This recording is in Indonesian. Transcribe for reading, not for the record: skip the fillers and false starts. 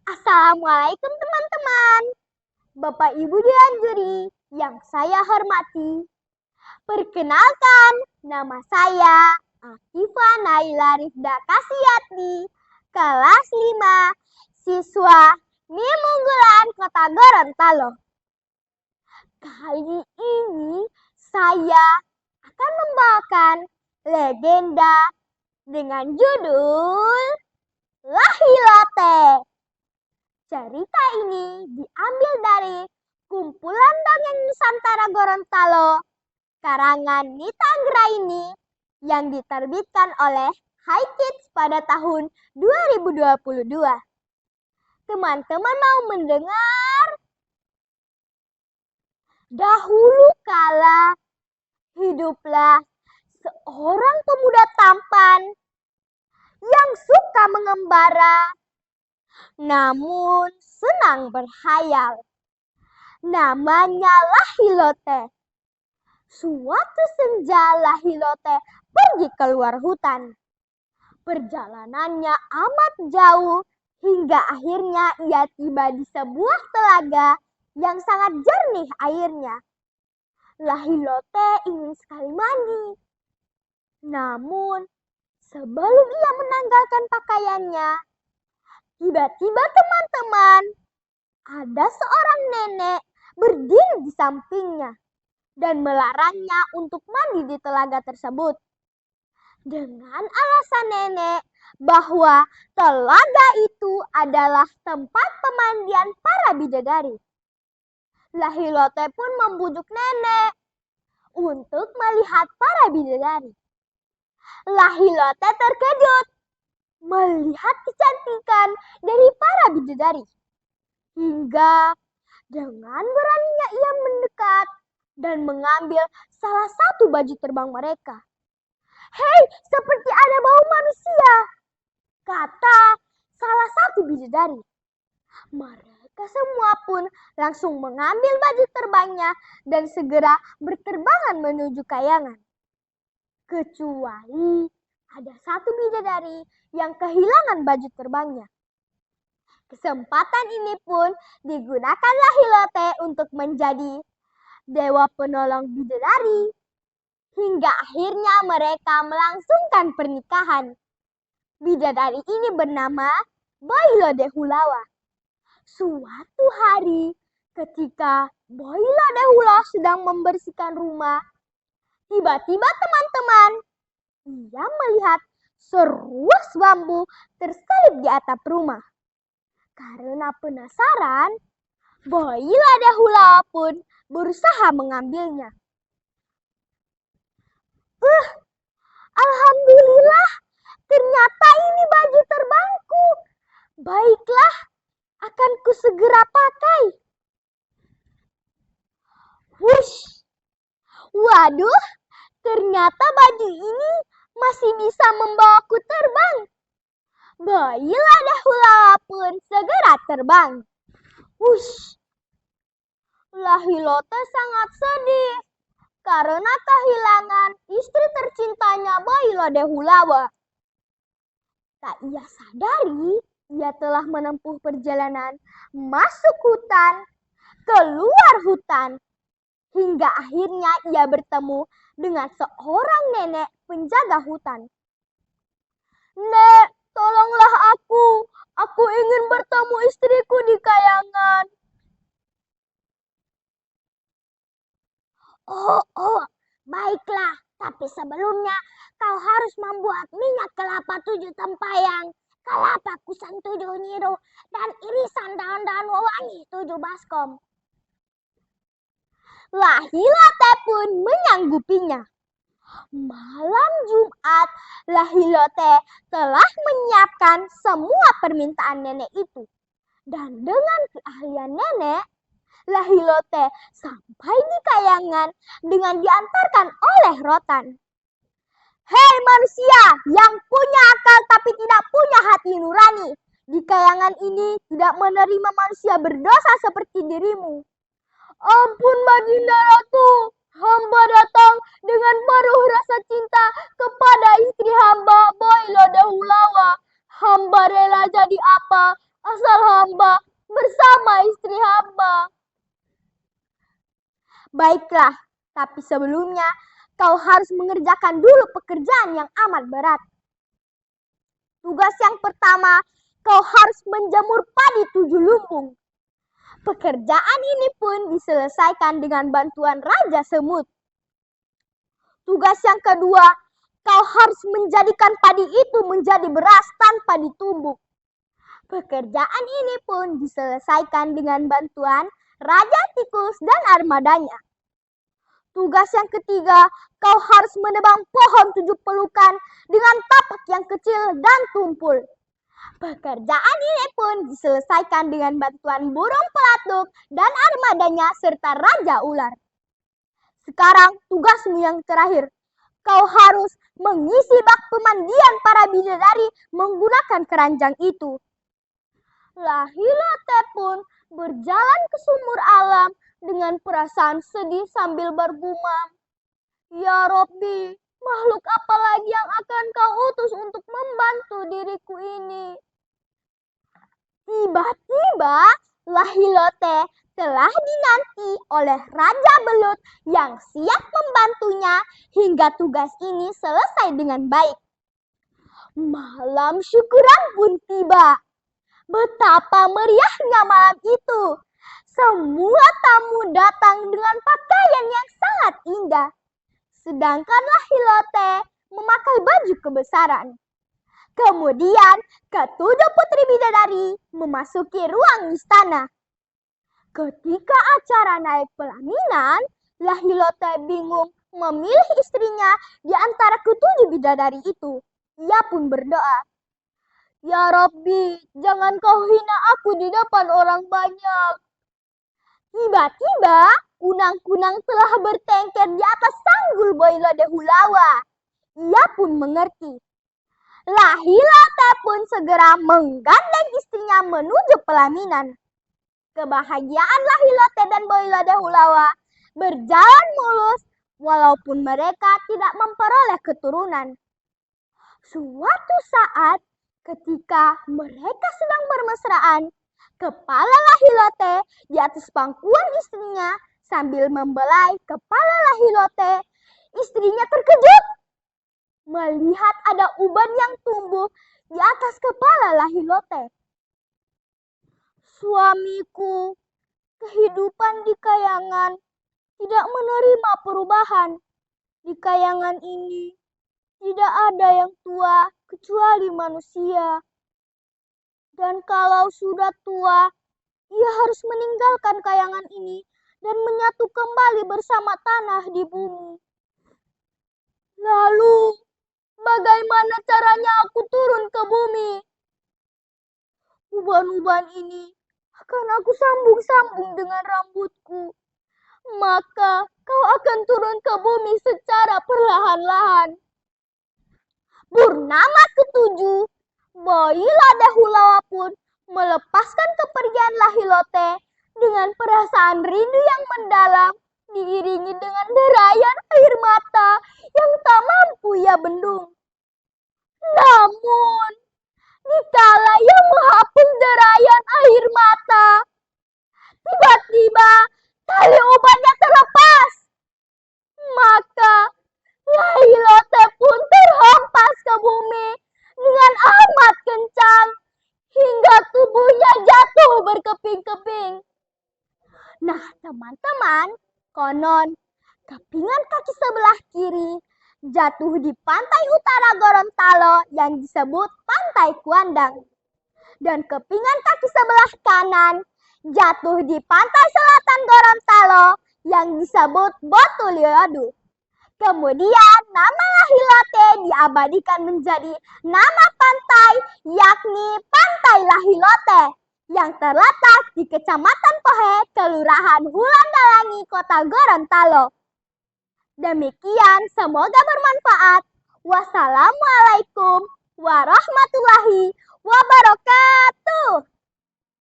Assalamualaikum teman-teman, Bapak Ibu Dewan Juri yang saya hormati. Perkenalkan, nama saya Akifa Naila Rifda Kasiyati, kelas 5, siswa MIM Unggulan Kota Gorontalo. Kali ini saya akan membawakan legenda dengan judul Lahilote. Cerita ini diambil dari kumpulan dongeng Nusantara Gorontalo karangan Nita Anggraini yang diterbitkan oleh High Kids pada tahun 2022. Teman-teman mau mendengar? Dahulu kala hiduplah seorang pemuda tampan yang suka mengembara namun senang berhayal. Namanya Lahilote. Suatu senja Lahilote pergi keluar hutan. Perjalanannya amat jauh hingga akhirnya ia tiba di sebuah telaga yang sangat jernih airnya. Lahilote ingin sekali mandi. Namun sebelum ia menanggalkan pakaiannya, tiba-tiba teman-teman, ada seorang nenek berdiri di sampingnya dan melarangnya untuk mandi di telaga tersebut. Dengan alasan nenek bahwa telaga itu adalah tempat pemandian para bidadari. Lahilote pun membujuk nenek untuk melihat para bidadari. Lahilote terkejut melihat kecantikan dari para bidadari. Hingga dengan beraninya ia mendekat dan mengambil salah satu baju terbang mereka. "Hei, seperti ada bau manusia," kata salah satu bidadari. Mereka semua pun langsung mengambil baju terbangnya dan segera berterbangan menuju kayangan. Kecuali ada satu bidadari yang kehilangan baju terbangnya. Kesempatan ini pun digunakan Lahilote untuk menjadi dewa penolong bidadari. Hingga akhirnya mereka melangsungkan pernikahan. Bidadari ini bernama Boilo Dehulawa. Suatu hari ketika Boilo Dehulawa sedang membersihkan rumah, tiba-tiba teman-teman, ia melihat seruas bambu terselip di atap rumah. Karena penasaran, Boilo Dehulawa pun berusaha mengambilnya. Alhamdulillah, ternyata ini baju terbangku. Baiklah, akan kusegera pakai. Wush! Waduh, ternyata baju ini masih bisa membawaku terbang. Boilo Dehulawa pun segera terbang. Wush! Lahilote sangat sedih karena kehilangan istri tercintanya Boilo Dehulawa. Tak ia sadari, ia telah menempuh perjalanan masuk hutan, keluar hutan, hingga akhirnya ia bertemu dengan seorang nenek penjaga hutan. "Nek, tolonglah aku. Aku ingin bertemu istriku di kayangan." Oh, baiklah. Tapi sebelumnya kau harus membuat minyak kelapa 7 tempayang, kelapa kusam 7 nyiru, dan irisan daun-daun wewangi 7 baskom. Lahilote pun menyanggupinya. Malam Jumat, Lahilote telah menyiapkan semua permintaan nenek itu. Dan dengan keahlian nenek, Lahilote sampai di kayangan dengan diantarkan oleh rotan. "Hei manusia yang punya akal tapi tidak punya hati nurani, di kayangan ini tidak menerima manusia berdosa seperti dirimu." "Ampun Baginda Ratu, hamba datang dengan penuh rasa cinta kepada istri hamba Boilo Dehulawa. Hamba rela jadi apa asal hamba bersama istri hamba. Baiklah, tapi sebelumnya kau harus mengerjakan dulu pekerjaan yang amat berat. Tugas yang pertama, kau harus menjamur padi 7 lumbung. Pekerjaan ini pun diselesaikan dengan bantuan Raja Semut. Tugas yang kedua, kau harus menjadikan padi itu menjadi beras tanpa ditumbuk. Pekerjaan ini pun diselesaikan dengan bantuan Raja Tikus dan armadanya. Tugas yang ketiga, kau harus menebang pohon 7 pelukan dengan tapak yang kecil dan tumpul. Pekerjaan ini pun diselesaikan dengan bantuan burung pelatuk dan armadanya serta Raja Ular. Sekarang tugasmu yang terakhir. Kau harus mengisi bak pemandian para bidadari menggunakan keranjang itu. Lahilote pun berjalan ke sumur alam dengan perasaan sedih sambil bergumam. Ya Robbi, makhluk apa lagi yang akan kau utus untuk membantu diriku ini? Tiba-tiba Lahilote telah dinanti oleh Raja Belut yang siap membantunya hingga tugas ini selesai dengan baik. Malam syukuran pun tiba. Betapa meriahnya malam itu. Semua tamu datang dengan pakaian yang sangat indah. Sedangkan Lahilote memakai baju kebesaran. Kemudian ketujuh putri bidadari memasuki ruang istana. Ketika acara naik pelaminan, Lahilote bingung memilih istrinya di antara ketujuh bidadari itu. Ia pun berdoa, Ya Rabbi, jangan kau hina aku di depan orang banyak. Tiba-tiba, kunang-kunang telah bertengkar di atas sanggul Boilode Hulawa. Ia pun mengerti. Lahilote pun segera menggandeng istrinya menuju pelaminan. Kebahagiaan Lahilote dan Boilode Hulawa berjalan mulus walaupun mereka tidak memperoleh keturunan. Suatu saat, ketika mereka sedang bermesraan, kepala Lahilote di atas pangkuan istrinya sambil membelai kepala Lahilote. Istrinya terkejut melihat ada uban yang tumbuh di atas kepala Lahilote. Suamiku, kehidupan di kayangan tidak menerima perubahan. Di kayangan ini tidak ada yang tua kecuali manusia. Dan kalau sudah tua, ia harus meninggalkan kayangan ini dan menyatu kembali bersama tanah di bumi. Lalu, bagaimana caranya aku turun ke bumi? Uban-uban ini akan aku sambung-sambung dengan rambutku. Maka kau akan turun ke bumi secara perlahan-lahan. Purnama ketujuh, Boilode Hulawa pun melepaskan kepergian Lahilote dengan perasaan rindu yang mendalam, diiringi dengan derayan air mata yang tak mampu ia bendung. Namun, dikala ia menghapus derayan air mata, tiba-tiba tali ubannya terlepas. Maka Lahilote pun terhempas ke bumi dengan amat kencang hingga tubuhnya jatuh berkeping-keping. Nah, teman-teman, konon kepingan kaki sebelah kiri jatuh di pantai utara Gorontalo yang disebut Pantai Kuandang. Dan kepingan kaki sebelah kanan jatuh di pantai selatan Gorontalo yang disebut Botuliodu. Kemudian nama Lahilote diabadikan menjadi nama pantai, yakni Pantai Lahilote, yang terletak di Kecamatan Pohe, Kelurahan Wulandalangi, Kota Gorontalo. Demikian, semoga bermanfaat. Wassalamualaikum warahmatullahi wabarakatuh.